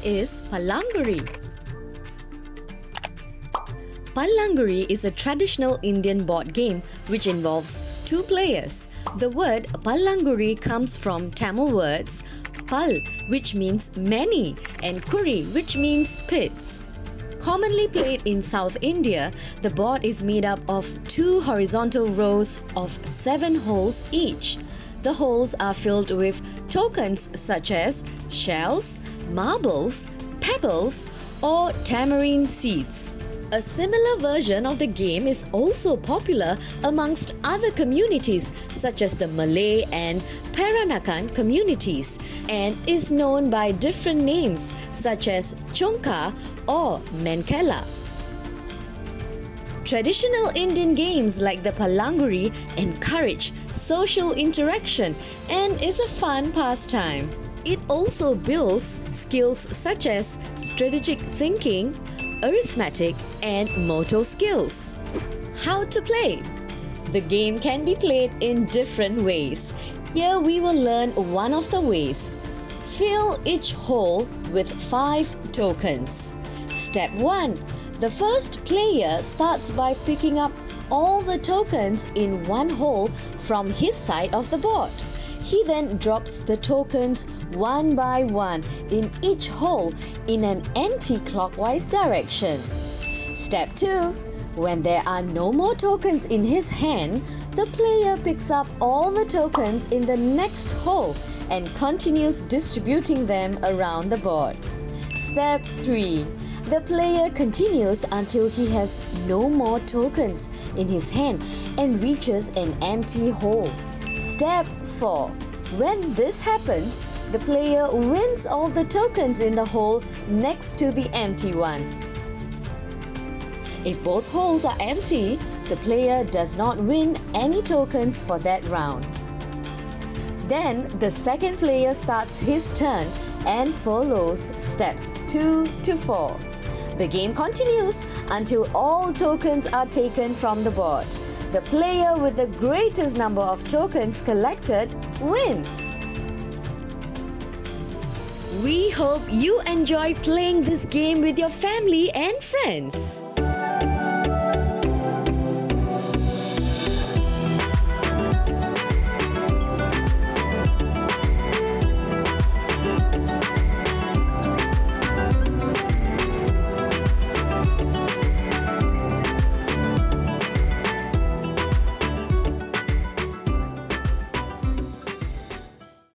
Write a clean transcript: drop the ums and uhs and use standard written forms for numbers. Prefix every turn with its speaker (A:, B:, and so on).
A: is Pallanguzhi? Pallanguzhi is a traditional Indian board game which involves two players. The word Pallanguzhi comes from Tamil words Pal, which means many, and Kuri, which means pits. Commonly played in South India, the board is made up of two horizontal rows of 7 holes each. The holes are filled with tokens such as shells, marbles, pebbles, or tamarind seeds. A similar version of the game is also popular amongst other communities such as the Malay and Peranakan communities and is known by different names such as Chongka or Menkela. Traditional Indian games like the Pallanguzhi encourage social interaction and is a fun pastime. It also builds skills such as strategic thinking, arithmetic, and motor skills. How to play? The game can be played in different ways. Here we will learn one of the ways. Fill each hole with 5 tokens. Step 1. The first player starts by picking up all the tokens in one hole from his side of the board. He then drops the tokens one by one in each hole in an anti-clockwise direction. Step 2. When there are no more tokens in his hand, the player picks up all the tokens in the next hole and continues distributing them around the board. Step 3. The player continues until he has no more tokens in his hand and reaches an empty hole. Step 4. When this happens, the player wins all the tokens in the hole next to the empty one. If both holes are empty, the player does not win any tokens for that round. Then the second player starts his turn and follows steps 2 to 4. The game continues until all tokens are taken from the board. The player with the greatest number of tokens collected wins. We hope you enjoy playing this game with your family and friends.